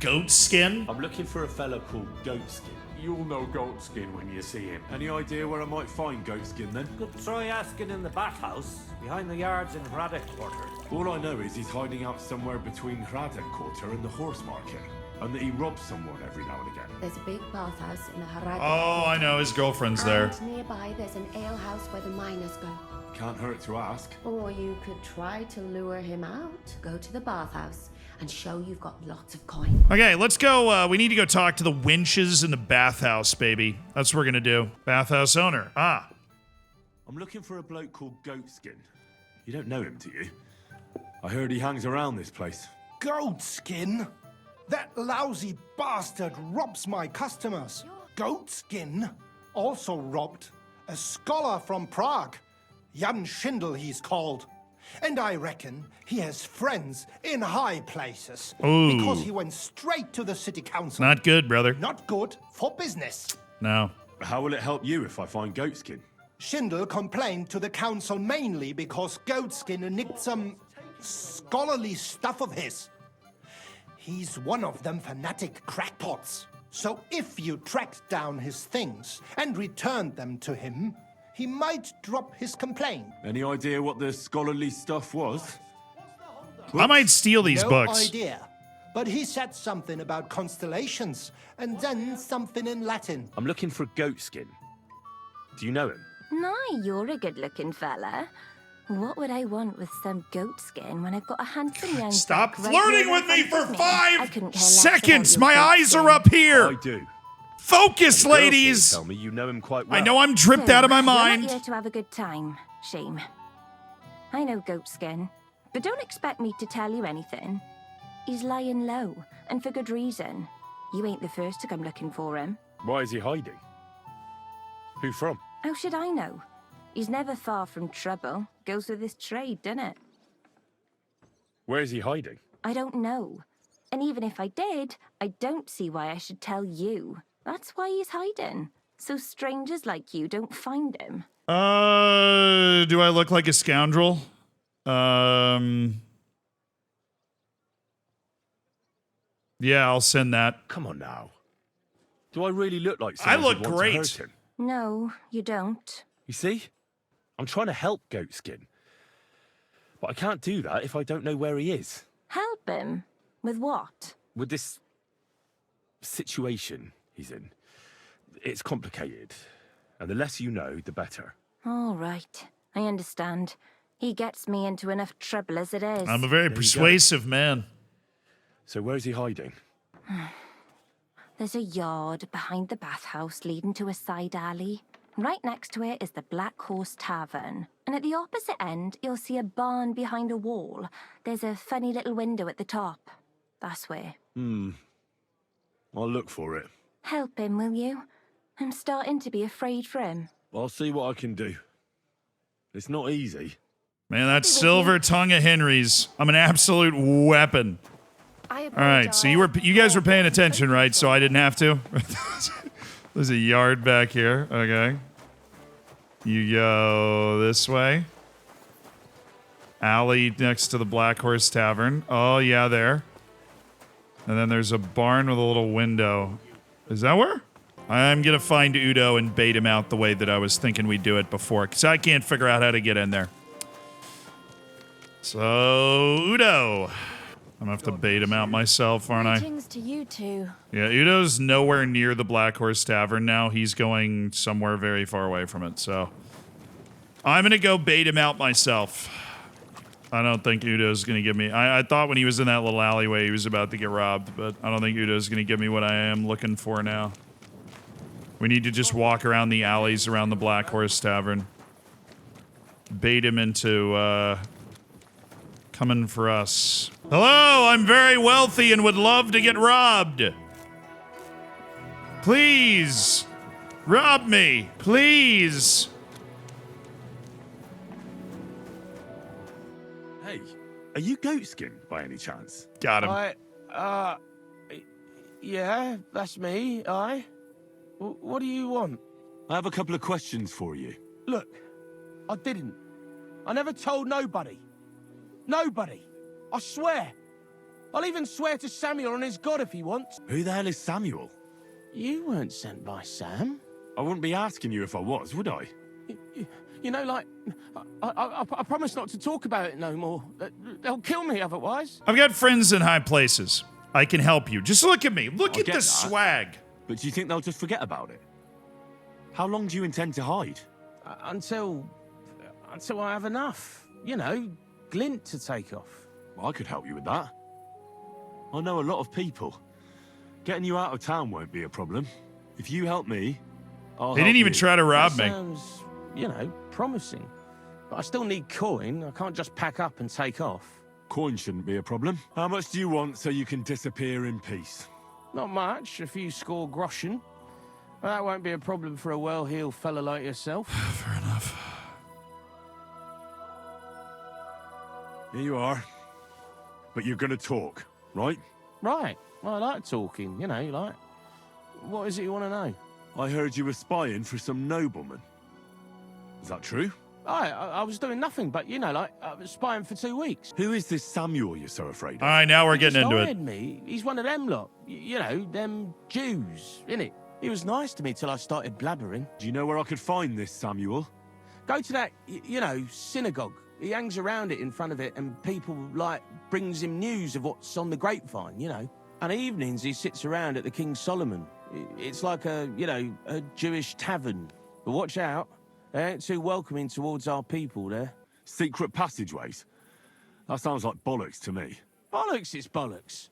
Goatskin? I'm looking for a fella called Goatskin. You'll know Goatskin when you see him. Any idea where I might find Goatskin then? Could try asking in the bathhouse, behind the yards in Hradek Quarter. All I know is he's hiding out somewhere between Hradek Quarter and the horse market. And that he robs someone every now and again. There's a big bathhouse in the Hradek. Oh, I know. His girlfriend's there. And nearby there's an alehouse where the miners go. Can't hurt to ask. Or you could try to lure him out, go to the bathhouse, and show you've got lots of coin. Okay, let's go. We need to go talk to the winches in the bathhouse, baby. That's what we're gonna do. Bathhouse owner. Ah. I'm looking for a bloke called Goatskin. You don't know him, do you? I heard he hangs around this place. Goatskin? That lousy bastard robs my customers. Goatskin also robbed a scholar from Prague. Jan Schindel he's called. And I reckon he has friends in high places. Ooh. Because he went straight to the city council. Not good, brother. Not good for business. No. How will it help you if I find Goatskin? Schindel complained to the council mainly because Goatskin nicked some scholarly stuff of his. He's one of them fanatic crackpots. So if you tracked down his things and returned them to him, he might drop his complaint. Any idea what the scholarly stuff was? I might steal these books. No idea. But he said something about constellations, and then something in Latin. I'm looking for Goatskin. Do you know him? No, you're a good-looking fella. What would I want with some goat skin when I've got a handsome young... Stop buck right flirting here with in me front for of me? I 5 couldn't care less seconds. about My your goat eyes skin. are up here. I do. Focus, And the girls here ladies. Tell me you know him quite well. I know I'm tripped out of my You're mind. not here to have a good time, Shame. I know goat skin, but don't expect me to tell you anything. He's lying low, and for good reason. You ain't the first to come looking for him. Why is he hiding? Who from? How should I know? He's never far from trouble. Goes with his trade, doesn't it? Where is he hiding? I don't know. And even if I did, I don't see why I should tell you. That's why he's hiding. So strangers like you don't find him. Do I look like a scoundrel? Yeah, I'll send that. Come on now. Do I really look like I someone look who'd want great. to hurt him? No, you don't. You see? I'm trying to help Goatskin. But I can't do that if I don't know where he is. Help him? With what? With this situation he's in, it's complicated. And the less you know, the better. All right. I understand. He gets me into enough trouble as it is. I'm a very persuasive man. So where's he hiding? There's a yard behind the bathhouse leading to a side alley. Right next to it is the Black Horse Tavern. And at the opposite end, you'll see a barn behind a wall. There's a funny little window at the top. That's where. I'll look for it. Help him, will you? I'm starting to be afraid for him. I'll see what I can do. It's not easy. Man, that silver tongue of Henry's. I'm an absolute weapon. All right, so you guys were paying attention, right? So I didn't have to. There's a yard back here. Okay. You go this way. Alley next to the Black Horse Tavern. Oh, yeah, there. And then there's a barn with a little window. Is that where? I'm going to find Udo and bait him out the way that I was thinking we'd do it before, because I can't figure out how to get in there. So, Udo. I'm going to have to bait him out myself, aren't I? Greetings to you two. Yeah, Udo's nowhere near the Black Horse Tavern now. He's going somewhere very far away from it, so... I'm going to go bait him out myself. I don't think Udo's going to give me... I thought when he was in that little alleyway he was about to get robbed, but I don't think Udo's going to give me what I am looking for now. We need to just walk around the alleys around the Black Horse Tavern. Bait him into, coming for us. Hello, I'm very wealthy and would love to get robbed. Please, rob me, please. Hey, are you Goatskin by any chance? Got him. Yeah, that's me, aye. What do you want? I have a couple of questions for you. Look, I didn't. I never told nobody. Nobody. I swear. I'll even swear to Samuel on his god if he wants. Who the hell is Samuel? You weren't sent by Sam. I wouldn't be asking you if I was, would I? You know, like, I promise not to talk about it no more. They'll kill me otherwise. I've got friends in high places. I can help you. Just look at me. Look I at get the that. swag. But do you think they'll just forget about it? How long do you intend to hide? Until I have enough. You know, glint to take off. Well, I could help you with that. I know a lot of people. Getting you out of town won't be a problem. If you help me, I'll They help didn't even you. try to rob That me. sounds, you know, promising. But I still need coin. I can't just pack up and take off. Coin shouldn't be a problem. How much do you want so you can disappear in peace? Not much, a few score groschen. But that won't be a problem for a well-heeled fella like yourself. Fair enough. Here you are. But you're gonna talk, right? Right. Well, I like talking, you know, like... What is it you want to know? I heard you were spying for some nobleman. Is that true? I was doing nothing, but, you know, like, I was spying for 2 weeks. Who is this Samuel you're so afraid of? All right, now we're getting into Hired it. me. He's one of them lot. You know, them Jews, innit? He was nice to me till I started blabbering. Do you know where I could find this Samuel? Go to that, you know, synagogue. He hangs around it in front of it, and people, like, brings him news of what's on the grapevine, you know? And evenings he sits around at the King Solomon. It's like a, you know, a Jewish tavern. But watch out. They ain't too welcoming towards our people there. Secret passageways? That sounds like bollocks to me. Bollocks, it's bollocks.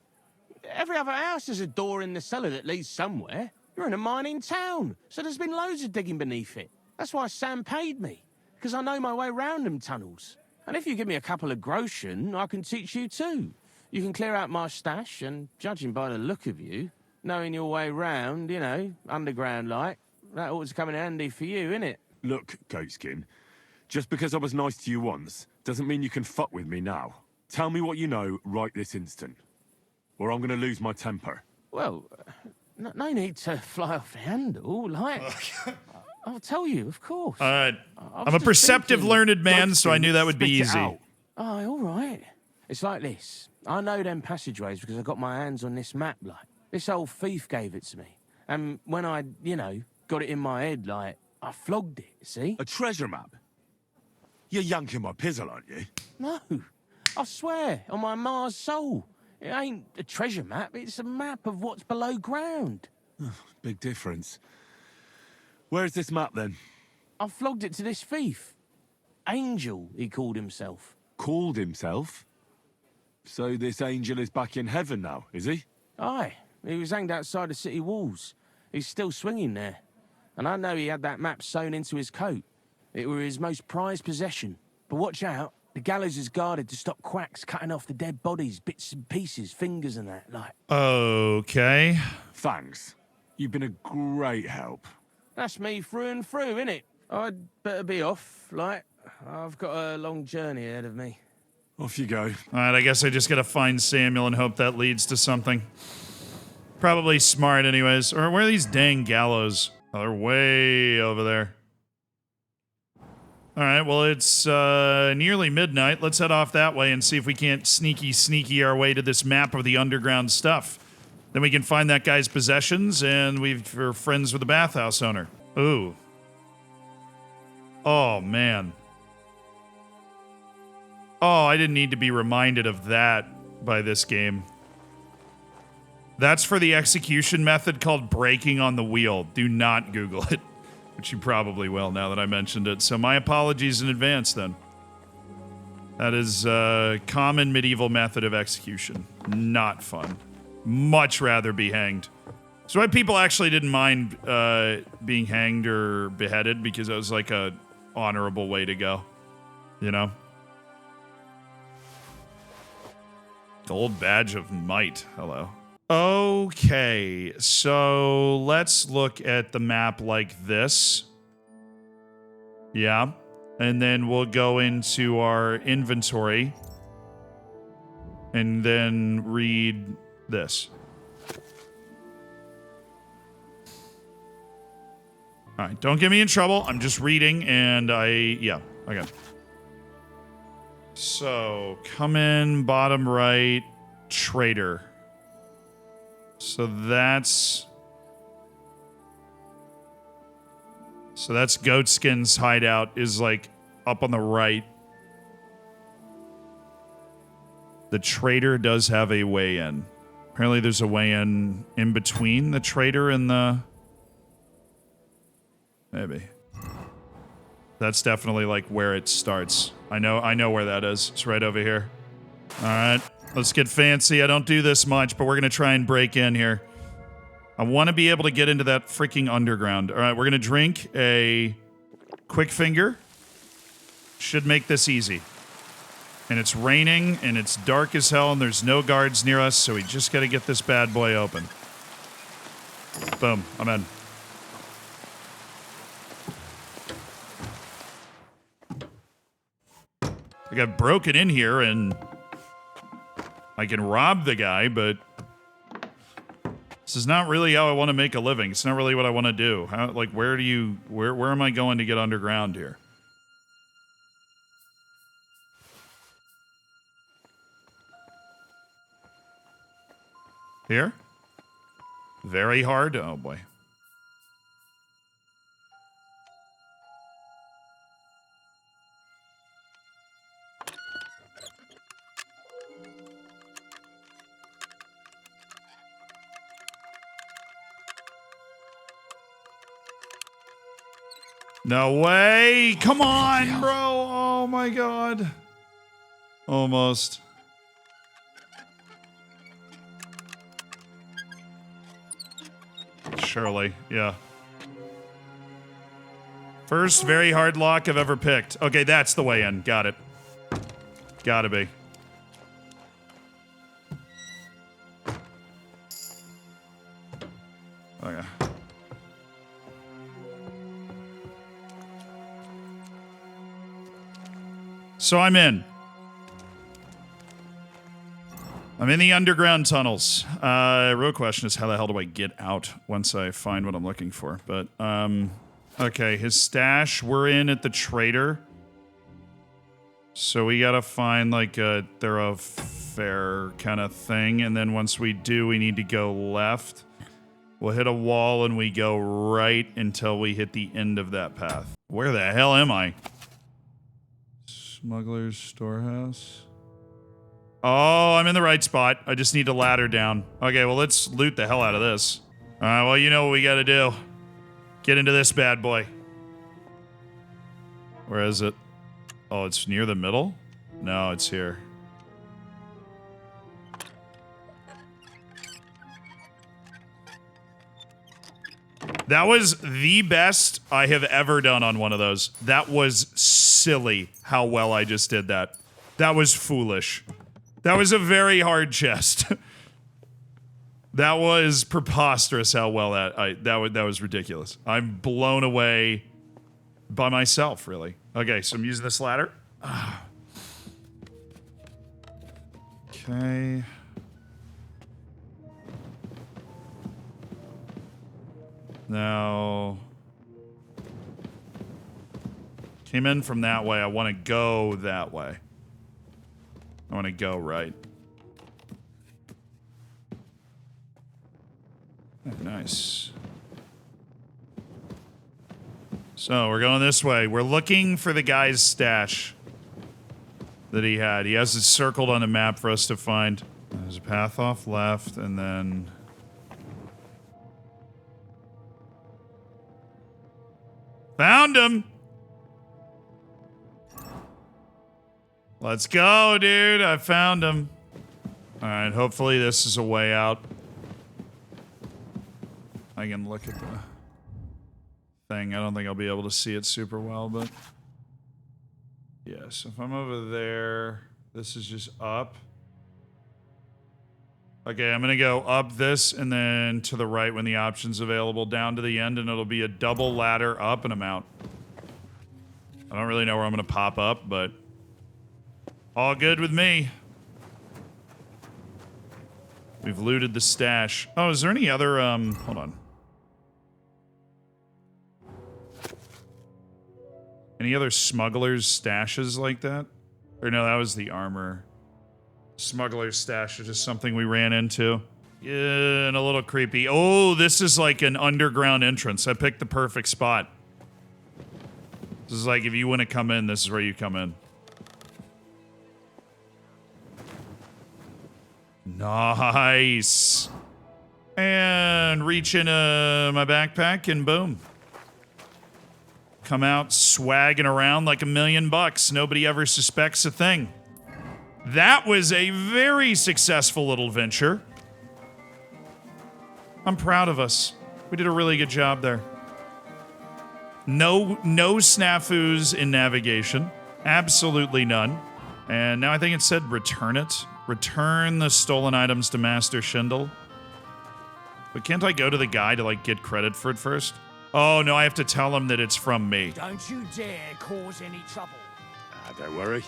Every other house has a door in the cellar that leads somewhere. You're in a mining town, so there's been loads of digging beneath it. That's why Sam paid me, because I know my way round them tunnels. And if you give me a couple of groschen, I can teach you too. You can clear out my stash, and judging by the look of you, knowing your way round, you know, underground like, that ought to come in handy for you, innit? Look, Goatskin, just because I was nice to you once doesn't mean you can fuck with me now. Tell me what you know right this instant, or I'm gonna lose my temper. Well, no need to fly off the handle, like... I'll tell you, of course. All right. I was I'm a just perceptive, thinking, learned man, so I knew that would be Spit it easy. out. Oh, all right. It's like this. I know them passageways because I got my hands on this map, like. This old thief gave it to me. And when I, you know, got it in my head, like, I flogged it, see? A treasure map? You're yanking my pizzle, aren't you? No. I swear, on my Mars soul. It ain't a treasure map, it's a map of what's below ground. Big difference. Where's this map, then? I flogged it to this thief. Angel, he called himself. Called himself? So this angel is back in heaven now, is he? Aye, he was hanged outside the city walls. He's still swinging there. And I know he had that map sewn into his coat. It were his most prized possession. But watch out, the gallows is guarded to stop quacks cutting off the dead bodies, bits and pieces, fingers and that, like. Okay. Thanks. You've been a great help. That's me through and through, innit? I'd better be off, like. I've got a long journey ahead of me. Off you go. All right, I guess I just gotta find Samuel and hope that leads to something. Probably smart anyways. Or where are these dang gallows? Oh, they're way over there. All right, well, it's nearly midnight. Let's head off that way and see if we can't sneaky our way to this map of the underground stuff. Then we can find that guy's possessions, and we're friends with the bathhouse owner. Ooh. Oh, man. Oh, I didn't need to be reminded of that by this game. That's for the execution method called breaking on the wheel. Do not Google it, which you probably will now that I mentioned it. So my apologies in advance then. That is a common medieval method of execution. Not fun. Much rather be hanged. So why people actually didn't mind being hanged or beheaded, because it was like a honorable way to go, you know? Gold badge of might. Hello. Okay, so let's look at the map like this. Yeah. And then we'll go into our inventory and then read this. All right, don't get me in trouble. I'm just reading and yeah, okay. So, come in, bottom right. trader. So that's Goatskin's hideout is like up on the right. The trader does have a way in. Apparently there's a way in between the trader and the... Maybe. That's definitely like where it starts. I know where that is. It's right over here. All right, let's get fancy. I don't do this much, but we're gonna try and break in here. I want to be able to get into that freaking underground. All right, we're gonna drink a quick finger. Should make this easy. And it's raining, and it's dark as hell, and there's no guards near us, so we just gotta get this bad boy open. Boom, I'm in. I got broken in here, and I can rob the guy, but this is not really how I want to make a living. It's not really what I want to do. How, like, where am I going to get underground here? Here? Very hard? Oh, boy. No way! Come on, bro! Oh, my God. Almost. Surely, yeah. First very hard lock I've ever picked. Okay, that's the way in. Got it. Gotta be. Okay. So I'm in. I'm in the underground tunnels. Real question is, how the hell do I get out once I find what I'm looking for? But, okay, his stash, we're in at the trader. So we gotta find, like, a thoroughfare kind of thing. And then once we do, we need to go left. We'll hit a wall and we go right until we hit the end of that path. Where the hell am I? Smuggler's storehouse. Oh, I'm in the right spot. I just need to ladder down. Okay, well, let's loot the hell out of this. All right, well, you know what we gotta do. Get into this bad boy. Where is it? Oh, it's near the middle? No, it's here. That was the best I have ever done on one of those. That was silly how well I just did that. That was foolish. That was a very hard chest. That was preposterous how well that was ridiculous. I'm blown away by myself, really. Okay, so I'm using this ladder. Okay. Now, came in from that way. I want to go that way. I want to go right. Oh, nice. So we're going this way. We're looking for the guy's stash that he had. He has it circled on the map for us to find. There's a path off left, and then... Found him! Let's go, dude. I found him. Alright, hopefully this is a way out. I can look at the thing. I don't think I'll be able to see it super well, but... Yeah, so if I'm over there, this is just up. Okay, I'm gonna go up this and then to the right when the option's available, down to the end, and it'll be a double ladder up and I'm out. I don't really know where I'm gonna pop up, but all good with me. We've looted the stash. Oh, is there any other, hold on. Any other smugglers' stashes like that? Or no, that was the armor. Smuggler's stash is just something we ran into. Yeah, and a little creepy. Oh, this is like an underground entrance. I picked the perfect spot. This is like if you want to come in, this is where you come in. Nice. And reach in my backpack and boom. Come out swagging around like $1,000,000. Nobody ever suspects a thing. That was a very successful little venture. I'm proud of us. We did a really good job there. No snafus in navigation. Absolutely none. And now I think it said return it. Return the stolen items to Master Schindel. But can't I go to the guy to, like, get credit for it first? Oh, no, I have to tell him that it's from me. Don't you dare cause any trouble. Don't worry.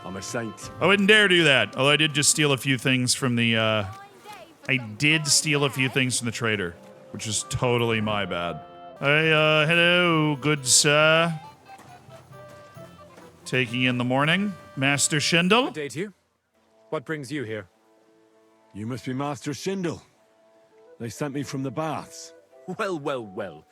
I'm a saint. I wouldn't dare do that. Although I did just steal a few things from the, I did steal a few things from the trader, which is totally my bad. Hey, hello, good sir. Taking in the morning. Master Schindel? Good day to you. What brings you here? You must be Master Schindel. They sent me from the baths. Well, well, well.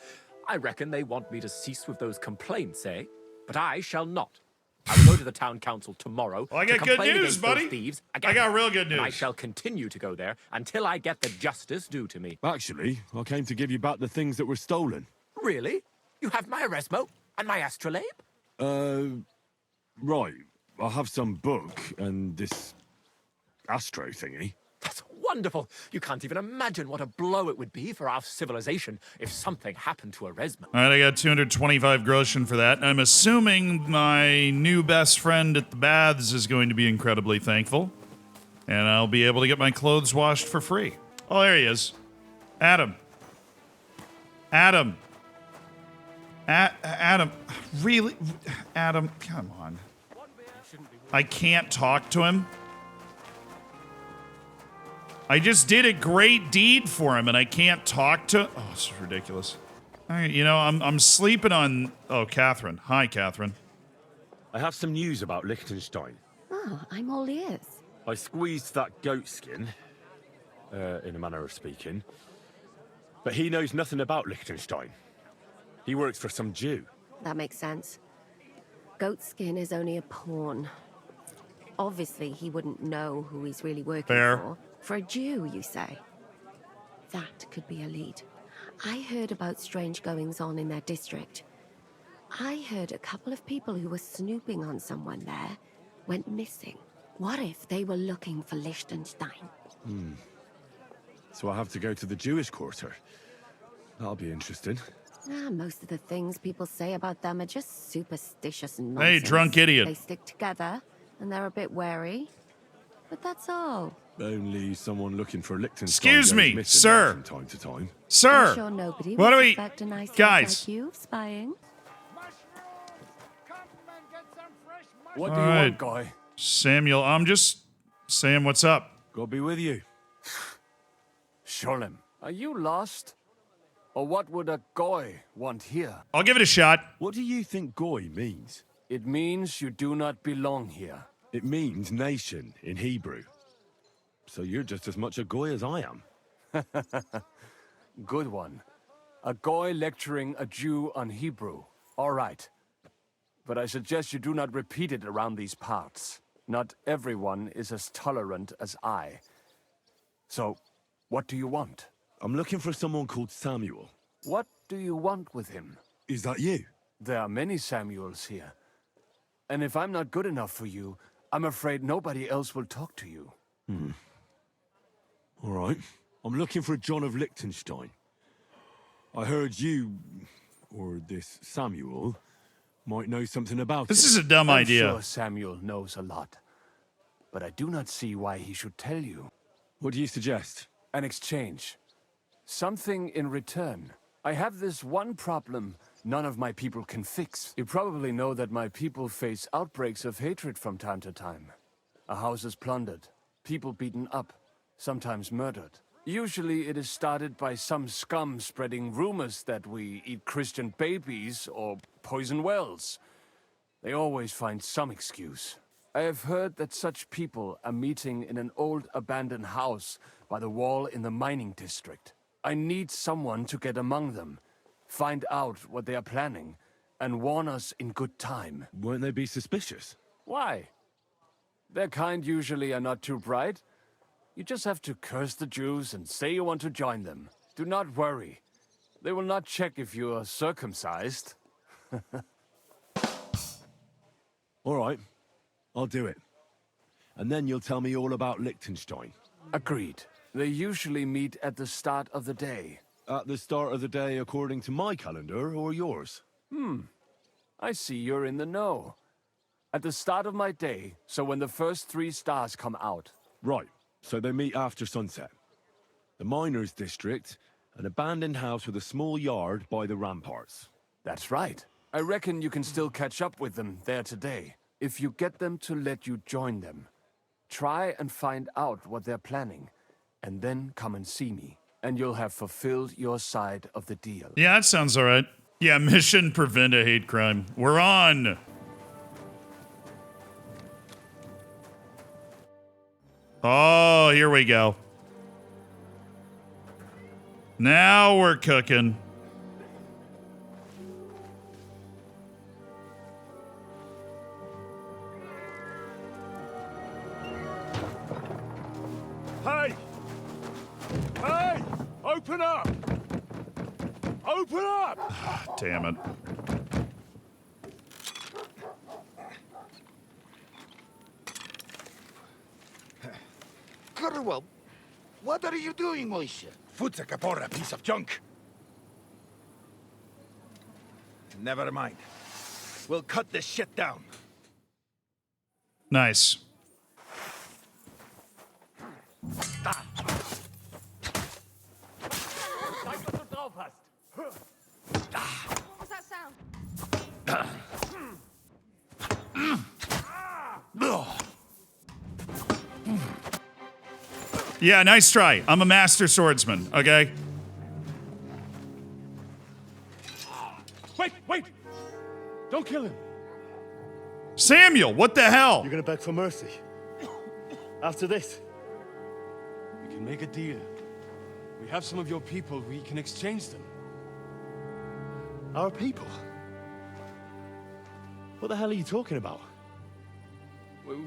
I reckon they want me to cease with those complaints, eh? But I shall not. I'll go to the town council tomorrow. Well, I got good news, buddy. Thieves. I got real good news. And I shall continue to go there until I get the justice due to me. Actually, I came to give you back the things that were stolen. Really? You have my Eresmo and my astrolabe? Right. I have some book and this astro thingy. That's wonderful. You can't even imagine what a blow it would be for our civilization if something happened to Eresmo. All right, I got 225 groschen for that. I'm assuming my new best friend at the baths is going to be incredibly thankful. And I'll be able to get my clothes washed for free. Oh, there he is. Adam. Adam. Adam. Really? Adam, come on. I can't talk to him. I just did a great deed for him, and I can't talk to... Oh, this is ridiculous. All right, you know, I'm sleeping on... Oh, Catherine. Hi, Catherine. I have some news about Liechtenstein. Oh, I'm all ears. I squeezed that goatskin, in a manner of speaking. But he knows nothing about Liechtenstein. He works for some Jew. That makes sense. Goatskin is only a pawn. Obviously, he wouldn't know who he's really working Fair. for. For a Jew, you say? That could be a lead. I heard about strange goings-on in their district. I heard a couple of people who were snooping on someone there went missing. What if they were looking for Liechtenstein? So I have to go to the Jewish quarter. That'll be interesting. Most of the things people say about them are just superstitious and Hey, nonsense. drunk idiot. They stick together, and they're a bit wary. But that's all. Only someone looking for Liechtenstein. Excuse goes me, missing sir. From time to time. Sir! I'm sure nobody What would do we... suspect a nice Guys. like you of spying. What All do you right. want, guy? Samuel, I'm just saying what's up. God be with you. Sholem, are you lost? Or what would a goy want here? I'll give it a shot. What do you think goy means? It means you do not belong here. It means nation in Hebrew. So you're just as much a goy as I am. Good one. A goy lecturing a Jew on Hebrew. All right. But I suggest you do not repeat it around these parts. Not everyone is as tolerant as I. So, what do you want? I'm looking for someone called Samuel. What do you want with him? Is that you? There are many Samuels here. And if I'm not good enough for you, I'm afraid nobody else will talk to you. All right. I'm looking for John of Liechtenstein. I heard you, or this Samuel, might know something about This it. is a dumb I'm idea. sure Samuel knows a lot. But I do not see why he should tell you. What do you suggest? An exchange. Something in return. I have this one problem none of my people can fix. You probably know that my people face outbreaks of hatred from time to time. A house is plundered, people beaten up, sometimes murdered. Usually it is started by some scum spreading rumors that we eat Christian babies or poison wells. They always find some excuse. I have heard that such people are meeting in an old abandoned house by the wall in the mining district. I need someone to get among them, find out what they are planning, and warn us in good time. Won't they be suspicious? Why? Their kind usually are not too bright. You just have to curse the Jews and say you want to join them. Do not worry. They will not check if you are circumcised. All right, I'll do it. And then you'll tell me all about Liechtenstein. Agreed. They usually meet at the start of the day. At the start of the day according to my calendar or yours? I see you're in the know. At the start of my day, so when the first 3 stars come out. Right, so they meet after sunset. The miners' district, an abandoned house with a small yard by the ramparts. That's right. I reckon you can still catch up with them there today. If you get them to let you join them. Try and find out what they're planning, and then come and see me. And you'll have fulfilled your side of the deal. Yeah, that sounds all right. Yeah, mission prevent a hate crime. We're on. Oh, here we go. Now we're cooking. Hey! Hey! Open up! Open up! Damn it. Curwell, what are you doing, Moishe? Futsa Kapora, piece of junk. Never mind. We'll cut this shit down. Nice. What was that sound? Yeah, nice try. I'm a master swordsman, okay? Wait! Don't kill him! Samuel, what the hell? You're gonna beg for mercy? After this? We can make a deal. We have some of your people, we can exchange them. Our people? What the hell are you talking about?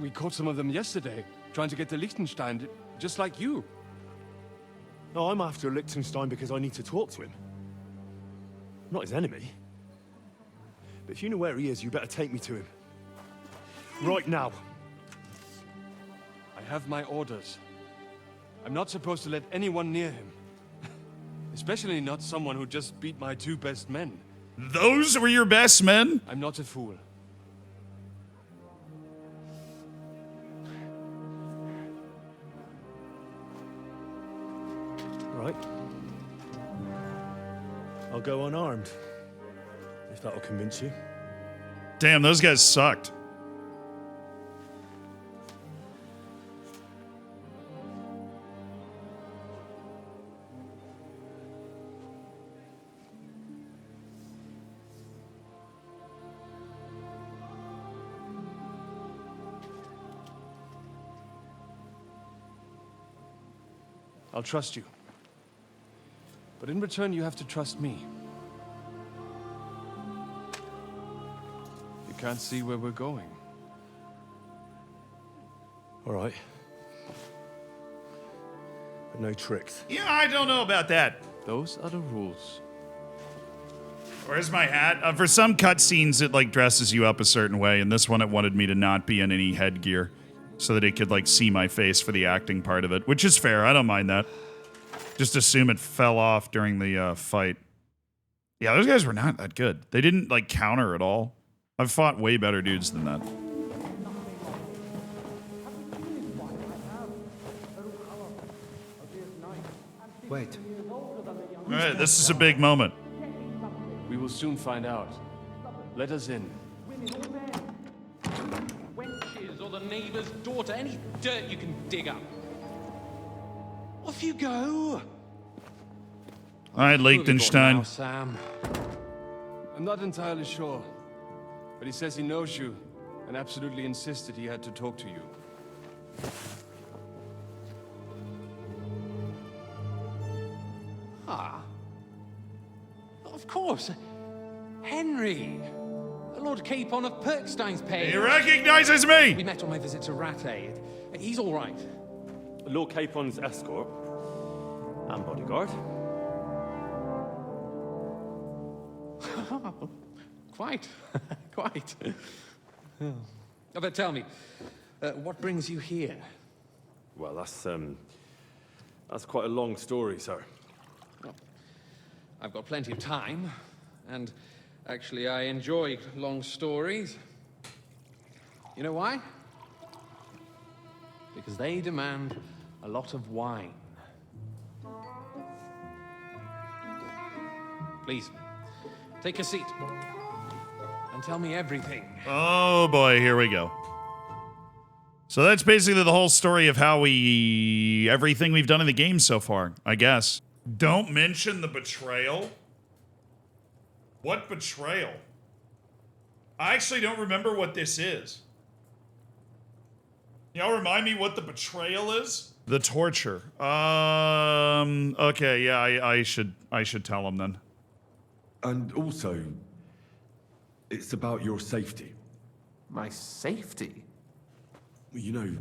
We caught some of them yesterday, trying to get to Liechtenstein, just like you. No, I'm after Liechtenstein because I need to talk to him. I'm not his enemy. But if you know where he is, you better take me to him. Right now. I have my orders. I'm not supposed to let anyone near him. Especially not someone who just beat my 2 best men. Those were your best men? I'm not a fool. Right. I'll go unarmed. If that'll convince you. Damn, those guys sucked. I'll trust you. But in return, you have to trust me. You can't see where we're going. All right. But no tricks. Yeah, I don't know about that. Those are the rules. Where's my hat? For some cutscenes, it like dresses you up a certain way, and this one it wanted me to not be in any headgear, so that it could like see my face for the acting part of it, which is fair. I don't mind that. Just assume it fell off during the fight. Yeah, those guys were not that good. They didn't like counter at all. I've fought way better dudes than that. Wait. All right, this is a big moment. We will soon find out. Let us in. Wenches or the neighbour's daughter, any dirt you can dig up. Off you go. All right, Liechtenstein. Now, Sam. I'm not entirely sure, but he says he knows you and absolutely insisted he had to talk to you. Ah. Of course. Henry. Lord Capon of Perkstein's pay. He recognizes me! We met on my visit to Rattay. He's all right. Lord Capon's escort and bodyguard. Quite. Quite. Oh, but tell me, what brings you here? Well, that's quite a long story, sir. Well, I've got plenty of time, and actually I enjoy long stories. You know why? Because they demand a lot of wine. Please, take a seat and tell me everything. Oh boy, here we go. So that's basically the whole story of how everything we've done in the game so far, I guess. Don't mention the betrayal. What betrayal? I actually don't remember what this is. Y'all remind me what the betrayal is? The torture. Okay, yeah, I should tell him then. And also, it's about your safety. My safety? You know,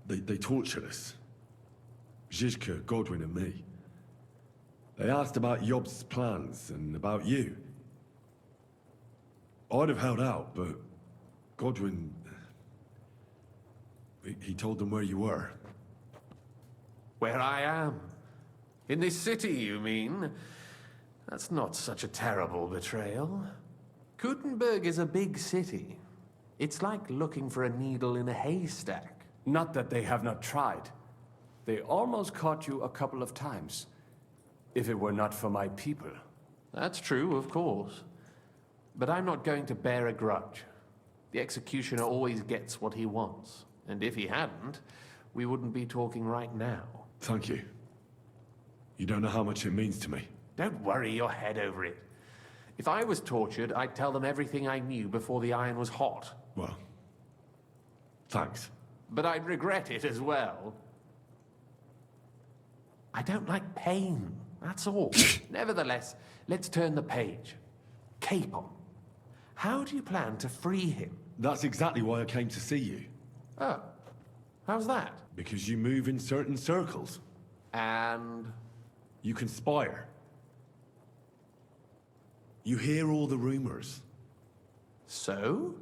they tortured us. Zizka, Godwin, and me. They asked about Job's plans and about you. I'd have held out, but Godwin... He told them where you were. Where I am? In this city, you mean? That's not such a terrible betrayal. Gutenberg is a big city. It's like looking for a needle in a haystack. Not that they have not tried. They almost caught you a couple of times. If it were not for my people. That's true, of course. But I'm not going to bear a grudge. The executioner always gets what he wants. And if he hadn't, we wouldn't be talking right now. Thank you. You don't know how much it means to me. Don't worry your head over it. If I was tortured, I'd tell them everything I knew before the iron was hot. Well, thanks. But I'd regret it as well. I don't like pain, that's all. Nevertheless, let's turn the page. Capon. How do you plan to free him? That's exactly why I came to see you. Oh, how's that? Because you move in certain circles. And? You conspire. You hear all the rumors. So?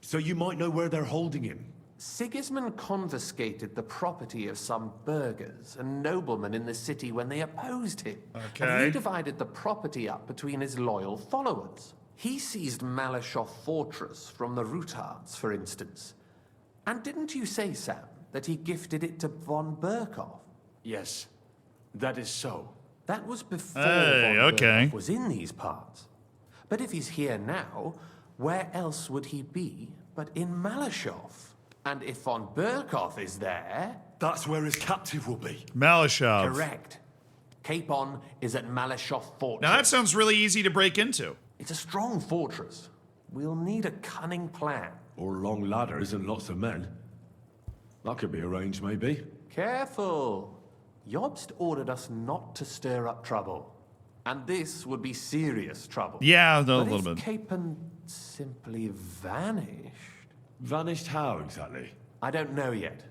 So you might know where they're holding him. Sigismund confiscated the property of some burghers and noblemen in the city when they opposed him. Okay. And he divided the property up between his loyal followers. He seized Malyshoff Fortress from the Rutards, for instance. And didn't you say, Sam, that he gifted it to von Berkoff? Yes, that is so. That was before Hey, von okay. Berkoff was in these parts. But if he's here now, where else would he be but in Malyshoff? And if von Berkoff is there... That's where his captive will be. Malyshoff. Correct. Capon is at Malyshoff Fortress. Now that sounds really easy to break into. It's a strong fortress. We'll need a cunning plan. Or long ladders and lots of men. That could be arranged, maybe. Careful. Jobst ordered us not to stir up trouble. And this would be serious trouble. Yeah, a but little if bit. Capon simply vanished... Vanished how, exactly? I don't know yet.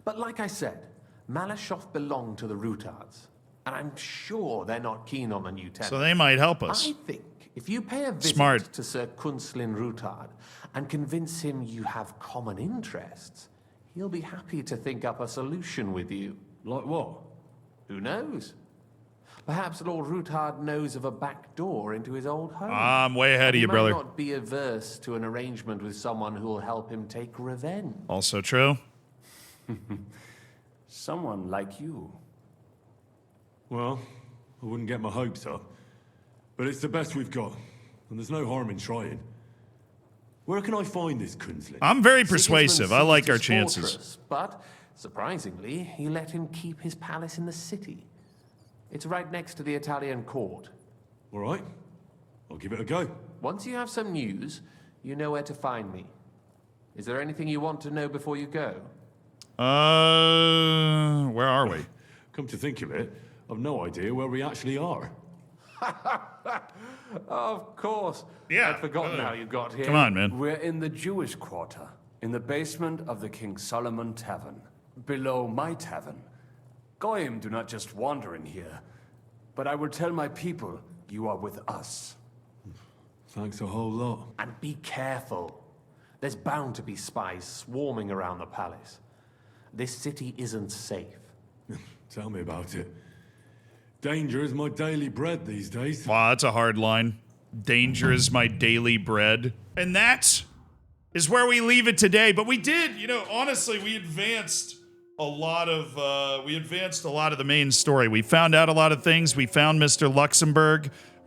But like I said, Malyshoff belonged to the Rutards. And I'm sure they're not keen on the new tenant. So they might help us. I think if you pay a visit Smart. to Sir Kunslin Rutard and convince him you have common interests, he'll be happy to think up a solution with you. Like what? Who knows? Perhaps Lord Rutard knows of a back door into his old home. I'm way ahead of you, brother. He might not be averse to an arrangement with someone who will help him take revenge. Also true. Someone like you. Well, I wouldn't get my hopes up. But it's the best we've got. And there's no harm in trying. Where can I find this Kunslin? I'm very persuasive. I like our Sigismund seized his chances. fortress, but, surprisingly, he let him keep his palace in the city. It's right next to the Italian court. All right. I'll give it a go. Once you have some news, You know where to find me. Is there anything you want to know before you go? Where are we? Come to think of it, I've no idea where we actually are. Of course. Yeah. I'd forgotten how you got here. Come on, man. We're in the Jewish quarter, in the basement of the King Solomon Tavern, below my tavern. Goyim do not just wander in here, but I will tell my people you are with us. Thanks a whole lot. And be careful. There's bound to be spies swarming around the palace. This city isn't safe. Tell me about it. Danger is my daily bread these days. Wow, that's a hard line. Danger is my daily bread. And that is where we leave it today. But we did, you know, honestly, we advanced a lot of the main story. We found out a lot of things. We found Mr. Luxembourg.